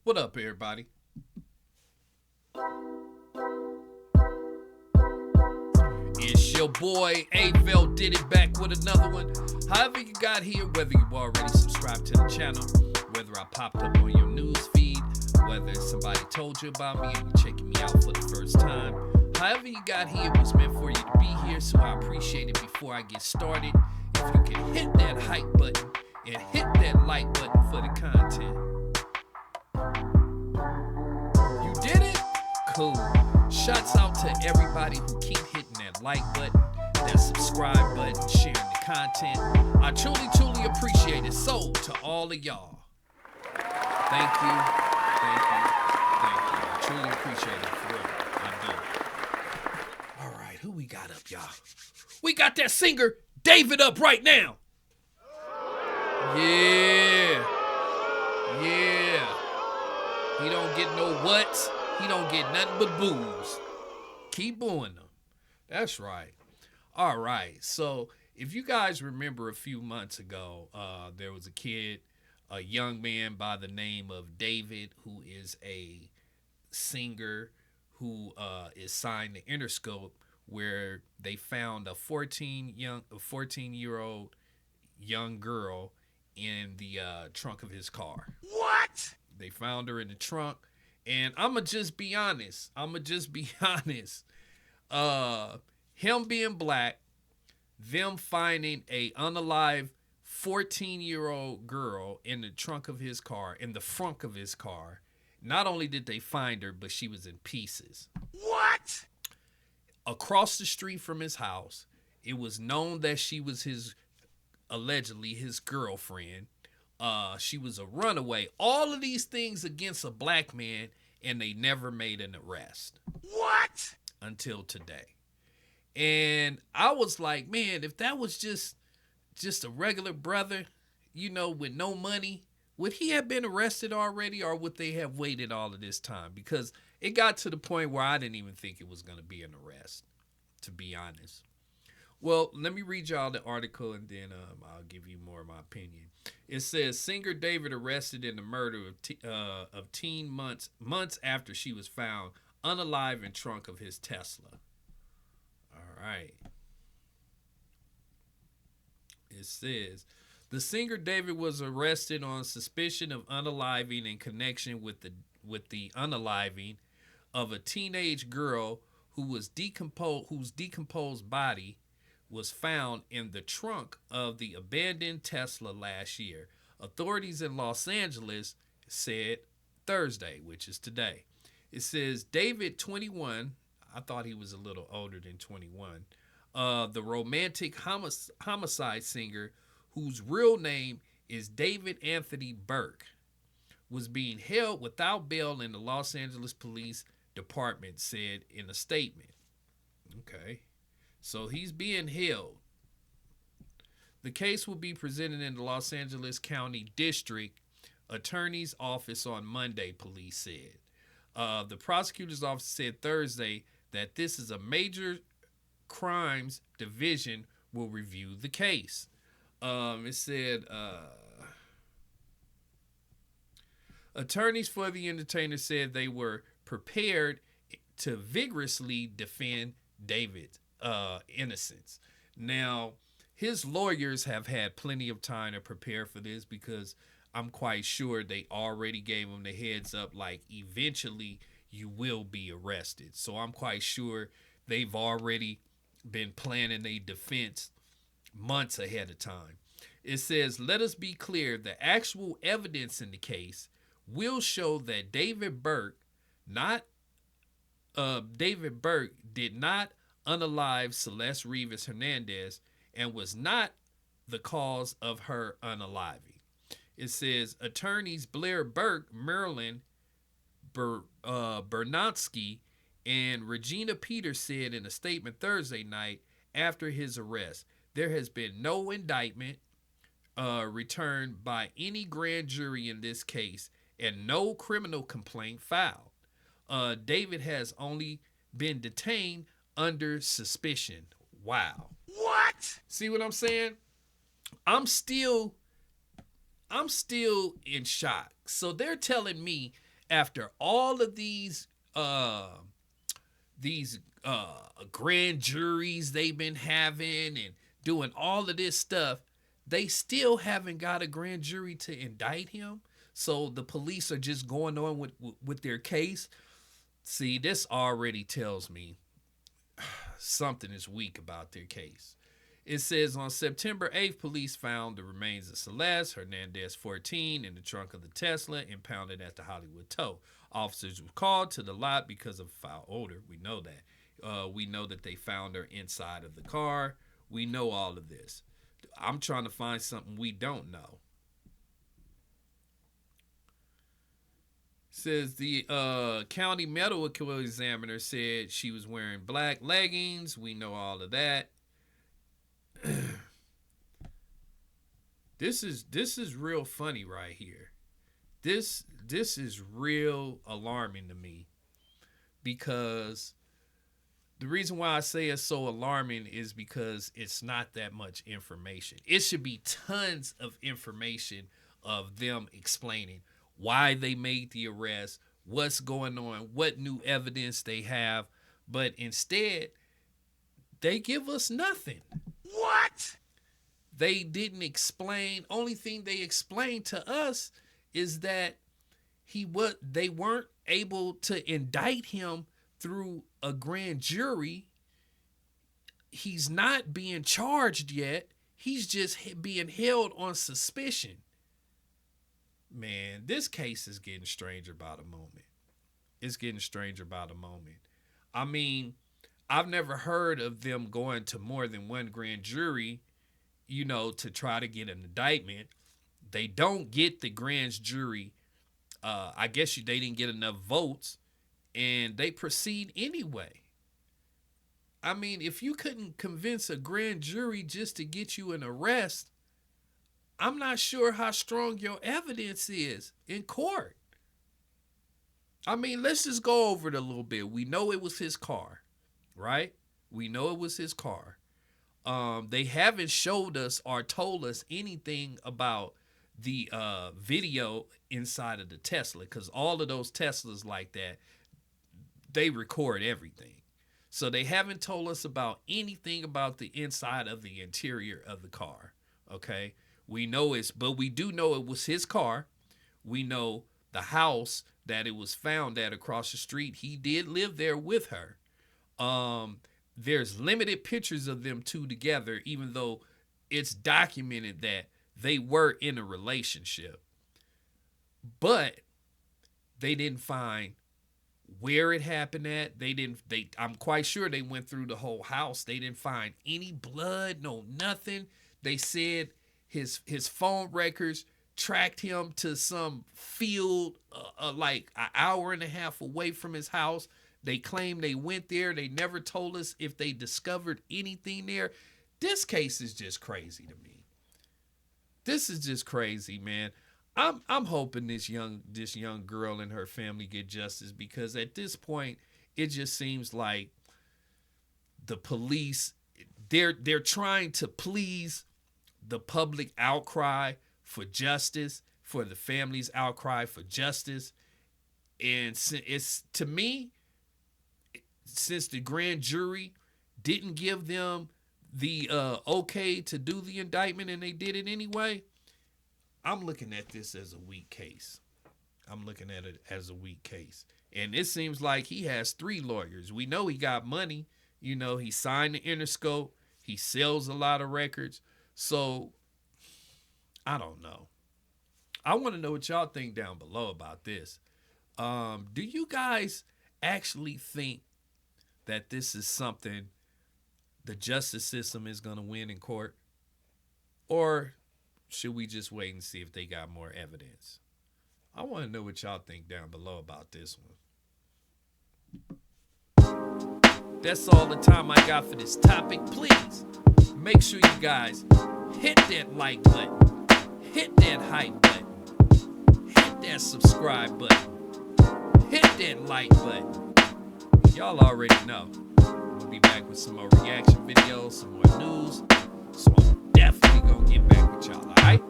What up, everybody? It's your boy Avell did it back with another one. However you got here, whether you already subscribed to the channel, whether I popped up on your news feed, whether somebody told you about me and you're checking me out for the first time. However you got here was meant for you to be here, so I appreciate it. Before I get started, if you can hit that hype button and hit that like button for the content. You did it? Cool. Shouts out to everybody who keep hitting that like button, that subscribe button, sharing the content. I truly appreciate it. So, to all of y'all, thank you. I truly appreciate it, for real. I do. All right, who we got up, y'all? We got that singer, David, up right now. Yeah. He don't get no whats. He don't get nothing but boos. Keep booing them. That's right. All right. So if you guys remember a few months ago, there was a young man by the name of David, who is a singer who is signed to Interscope, where they found a 14-year-old young girl in the trunk of his car. What? They found her in the trunk. And I'ma just be honest. Him being black, them finding a unalive 14-year-old girl in the trunk of his car, in the front of his car. Not only did they find her, but she was in pieces. What? Across the street from his house, it was known that she was allegedly his girlfriend. She was a runaway. All of these things against a black man, and they never made an arrest. What? Until today. And I was like, man, if that was just a regular brother, with no money, would he have been arrested already, or would they have waited all of this time? Because it got to the point where I didn't even think it was going to be an arrest, to be honest. Well, let me read y'all the article, and then I'll give you more of my opinion. It says, singer David arrested in the murder of teen months after she was found unalive in trunk of his Tesla. All right. It says, the singer David was arrested on suspicion of unaliving in connection with the unaliving of a teenage girl whose decomposed body was found in the trunk of the abandoned Tesla last year. Authorities in Los Angeles said Thursday, which is today. It says David, 21, I thought he was a little older than 21, the romantic homicide singer, whose real name is David Anthony Burke, was being held without bail in the Los Angeles Police Department said in a statement. Okay. So he's being held. The case will be presented in the Los Angeles County District Attorney's Office on Monday, police said. The prosecutor's office said Thursday that this is a major crimes division will review the case. It said attorneys for the entertainer said they were prepared to vigorously defend David's innocence. Now, his lawyers have had plenty of time to prepare for this, because I'm quite sure they already gave him the heads up, like, eventually you will be arrested. So I'm quite sure they've already been planning a defense months ahead of time. It says, let us be clear, the actual evidence in the case will show that David Burke did not unalive Celeste Rivas Hernandez and was not the cause of her unaliving. It says attorneys Blair Burke, Marilyn Bernatsky, and Regina Peters said in a statement Thursday night after his arrest, there has been no indictment returned by any grand jury in this case and no criminal complaint filed. David has only been detained under suspicion. Wow. What? See what I'm saying? I'm still in shock. So they're telling me after all of these grand juries they've been having and doing all of this stuff, they still haven't got a grand jury to indict him. So the police are just going on with their case. See, this already tells me something is weak about their case. It says on September 8th, police found the remains of Celeste Hernandez, 14, in the trunk of the Tesla impounded at the Hollywood Tow. Officers were called to the lot because of foul odor. We know that. We know that they found her inside of the car. We know all of this. I'm trying to find something we don't know. Says the county medical examiner said she was wearing black leggings. We know all of that. This is real funny right here. This is real alarming to me, because the reason why I say it's so alarming is because it's not that much information. It should be tons of information of them explaining why they made the arrest, what's going on, what new evidence they have, but instead they give us nothing. What? They didn't explain. Only thing they explained to us is that they weren't able to indict him through a grand jury. He's not being charged yet. He's just being held on suspicion. Man, this case is getting stranger by the moment. It's getting stranger by the moment. I mean, I've never heard of them going to more than one grand jury, to try to get an indictment. They don't get the grand jury. I guess they didn't get enough votes, and they proceed anyway. I mean, if you couldn't convince a grand jury just to get you an arrest, I'm not sure how strong your evidence is in court. I mean, let's just go over it a little bit. We know it was his car, right? We know it was his car. They haven't showed us or told us anything about the video inside of the Tesla, because all of those Teslas like that, they record everything. So they haven't told us about anything about the inside of the interior of the car, okay? We do know it was his car. We know the house that it was found at across the street. He did live there with her. There's limited pictures of them two together, even though it's documented that they were in a relationship. But they didn't find where it happened at. I'm quite sure they went through the whole house. They didn't find any blood, no nothing. They said his phone records tracked him to some field like an hour and a half away from his house. They claim they went there. They never told us if they discovered anything there. This case is just crazy to me. This is just crazy, man. I'm hoping this young girl and her family get justice, because at this point it just seems like the police, they're trying to please the public outcry for justice, for the family's outcry for justice. And it's, to me, since the grand jury didn't give them the okay to do the indictment and they did it anyway, I'm looking at this as a weak case. And it seems like he has 3 lawyers. We know he got money. He signed the Interscope. He sells a lot of records. So, I don't know. I want to know what y'all think down below about this. Do you guys actually think that this is something the justice system is going to win in court? Or should we just wait and see if they got more evidence? I want to know what y'all think down below about this one. That's all the time I got for this topic. Please make sure you guys hit that like button, hit that hype button, hit that subscribe button, hit that like button. Y'all already know. We'll be back with some more reaction videos, some more news. So I'm definitely gonna get back with y'all, alright?